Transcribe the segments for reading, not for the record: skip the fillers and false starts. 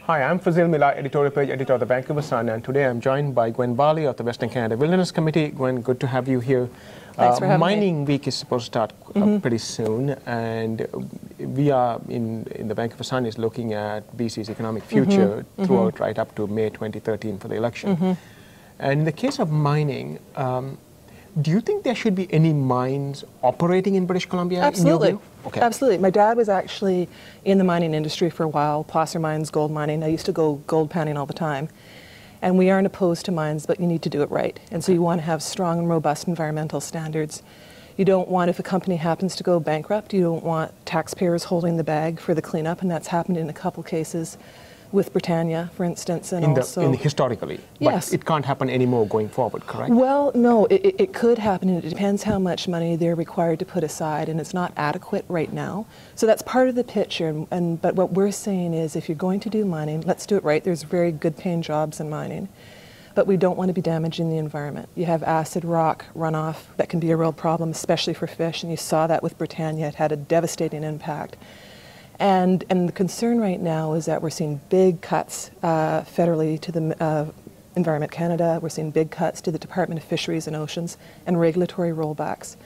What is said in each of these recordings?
Hi, I'm Fazil Millar, editorial page editor of the Vancouver Sun, and today I'm joined by Gwen Barley of the Western Canada Wilderness Committee. Gwen, good to have you here. Thanks for having me. Mining Week is supposed to start pretty soon, and we are in the Vancouver Sun is looking at BC's economic future throughout right up to May 2013 for the election. And in the case of mining, do you think there should be any mines operating in British Columbia? Absolutely. In your view? Okay. Absolutely. My dad was actually in the mining industry for a while, placer mines, gold mining. I used to go gold panning all the time. And we aren't opposed to mines, but you need to do it right. And so you want to have strong and robust environmental standards. You don't want, if a company happens to go bankrupt, you don't want taxpayers holding the bag for the cleanup, and that's happened in a couple cases with Britannia, for instance, and historically. Yes. But it can't happen anymore going forward, correct? Well, no, it could happen, and it depends how much money they're required to put aside, and it's not adequate right now. So that's part of the picture, but what we're saying is if you're going to do mining, let's do it right. There's very good paying jobs in mining, but we don't want to be damaging the environment. You have acid rock runoff that can be a real problem, especially for fish, and you saw that with Britannia. It had a devastating impact. And the concern right now is that we're seeing big cuts federally to the Environment Canada. We're seeing big cuts to the Department of Fisheries and Oceans and regulatory rollbacks.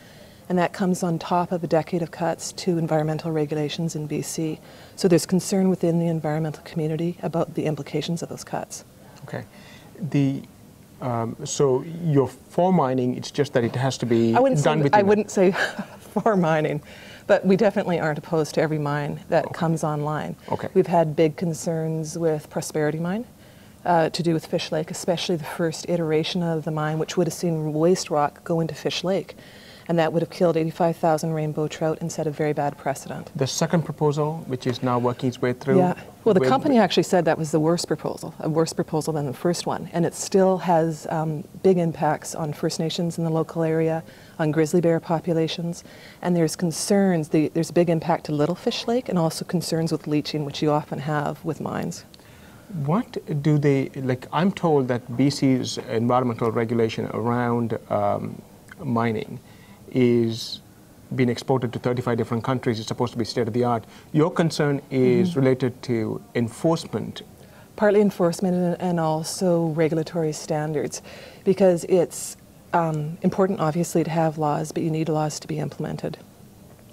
And that comes on top of a decade of cuts to environmental regulations in BC. So there's concern within the environmental community about the implications of those cuts. Okay. So you're for mining, it's just that it has to be done within... I wouldn't say for mining. But we definitely aren't opposed to every mine that comes online. Okay. We've had big concerns with Prosperity Mine to do with Fish Lake, especially the first iteration of the mine, which would have seen waste rock go into Fish Lake. And that would have killed 85,000 rainbow trout and set a very bad precedent. The second proposal, which is now working its way through... Yeah. Well, the company actually said that was the worst proposal, a worse proposal than the first one. And it still has big impacts on First Nations in the local area, on grizzly bear populations. And there's concerns, there's a big impact to Little Fish Lake and also concerns with leaching, which you often have with mines. What do they, I'm told that BC's environmental regulation around mining is being exported to 35 different countries. It's supposed to be state-of-the-art. Your concern is related to enforcement. Partly enforcement and also regulatory standards, because it's important, obviously, to have laws, but you need laws to be implemented.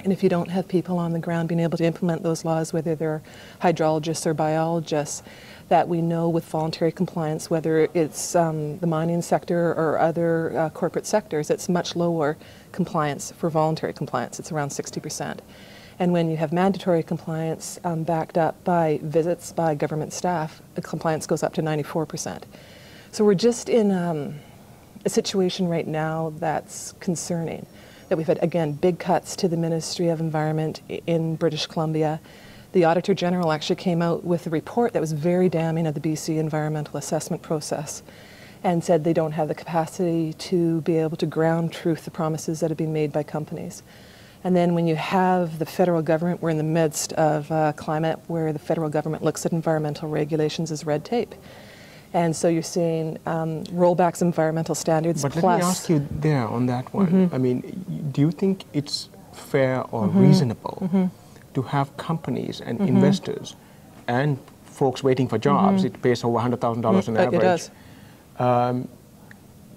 And if you don't have people on the ground being able to implement those laws, whether they're hydrologists or biologists, that we know with voluntary compliance, whether it's the mining sector or other corporate sectors, it's much lower compliance for voluntary compliance. It's around 60%. And when you have mandatory compliance backed up by visits by government staff, the compliance goes up to 94%. So we're just in a situation right now that's concerning, that we've had, again, big cuts to the Ministry of Environment in British Columbia. The Auditor General actually came out with a report that was very damning of the BC environmental assessment process and said they don't have the capacity to be able to ground truth the promises that have been made by companies. And then when you have the federal government, we're in the midst of a climate where the federal government looks at environmental regulations as red tape. And so you're seeing rollbacks environmental standards. But plus, let me ask you there on that one. I mean, do you think it's fair or reasonable to have companies and investors and folks waiting for jobs, it pays over $100,000 on average, it does.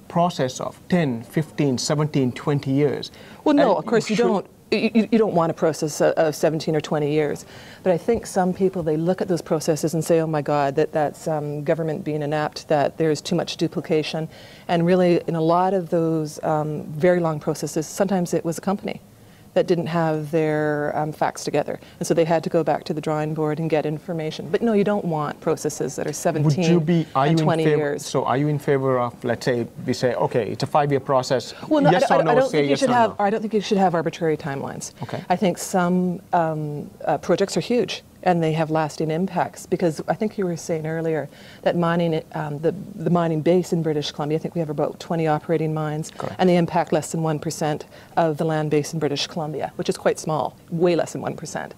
Process of 10, 15, 17, 20 years? Well, no, of course you don't. You don't want a process of 17 or 20 years. But I think some people, they look at those processes and say, oh my God, that's government being inept, that there's too much duplication. And really, in a lot of those very long processes, sometimes it was a company that didn't have their facts together. And so they had to go back to the drawing board and get information. But no, you don't want processes that are 17 and 20 years. So are you in favor of, let's say, we say, okay, it's a 5-year process, well, no, yes or no, say yes or no? I don't think you should have arbitrary timelines. Okay. I think some projects are huge and they have lasting impacts, because I think you were saying earlier that mining, the mining base in British Columbia, I think we have about 20 operating mines. Correct. And they impact less than 1% of the land base in British Columbia, which is quite small, way less than 1%.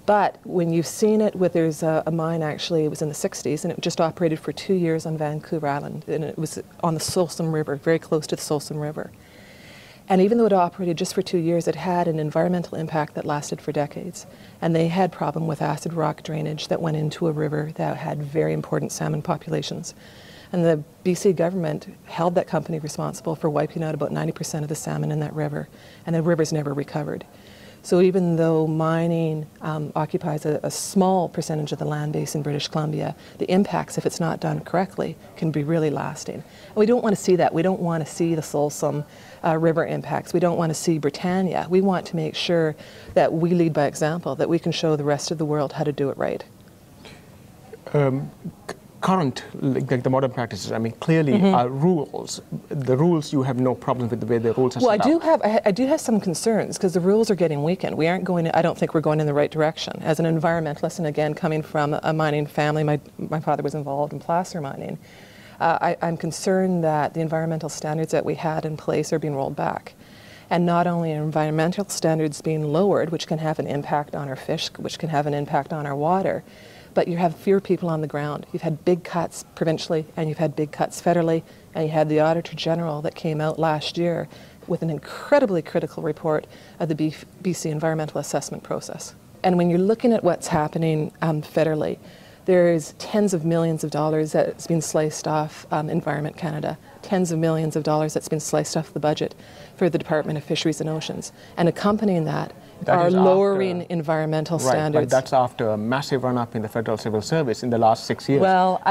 But when you've seen it with, there's a mine actually, it was in the 60s, and it just operated for 2 years on Vancouver Island, and it was on the Solsom River, very close to the Solsom River. And even though it operated just for 2 years, it had an environmental impact that lasted for decades. And they had problem with acid rock drainage that went into a river that had very important salmon populations. And the BC government held that company responsible for wiping out about 90% of the salmon in that river, and the river's never recovered. So even though mining occupies a small percentage of the land base in British Columbia, the impacts, if it's not done correctly, can be really lasting. And we don't want to see that. We don't want to see the Folsom River impacts. We don't want to see Britannia. We want to make sure that we lead by example, that we can show the rest of the world how to do it right. Current, like the modern practices, I mean, clearly are rules. The rules, you have no problem with the way the rules are set up. I do have some concerns because the rules are getting weakened. We aren't going, I don't think we're going in the right direction. As an environmentalist, and again, coming from a mining family, my father was involved in placer mining, I'm concerned that the environmental standards that we had in place are being rolled back. And not only are environmental standards being lowered, which can have an impact on our fish, which can have an impact on our water, but you have fewer people on the ground. You've had big cuts provincially, and you've had big cuts federally, and you had the Auditor General that came out last year with an incredibly critical report of the BC environmental assessment process. And when you're looking at what's happening federally, there's tens of millions of dollars that's been sliced off Environment Canada, tens of millions of dollars that's been sliced off the budget for the Department of Fisheries and Oceans. And accompanying that are lowering environmental standards. But that's after a massive run-up in the Federal Civil Service in the last 6 years. Well,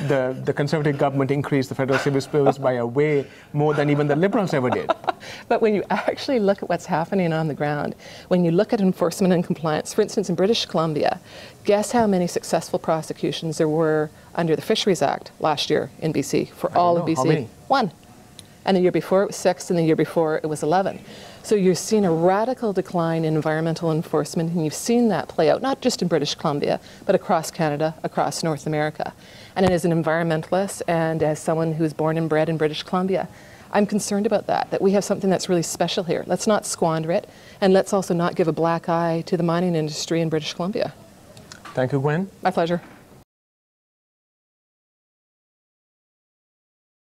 the Conservative government increased the Federal Civil Service by a way more than even the Liberals ever did. But when you actually look at what's happening on the ground, when you look at enforcement and compliance, for instance, in British Columbia, guess how many successful prosecutions there were under the Fisheries Act last year in BC for all of BC? How many? 1. And the year before it was 6, and the year before it was 11. So you're seeing a radical decline in environmental enforcement, and you've seen that play out, not just in British Columbia, but across Canada, across North America. And as an environmentalist and as someone who's born and bred in British Columbia, I'm concerned about that we have something that's really special here. Let's not squander it, and let's also not give a black eye to the mining industry in British Columbia. Thank you, Gwen. My pleasure.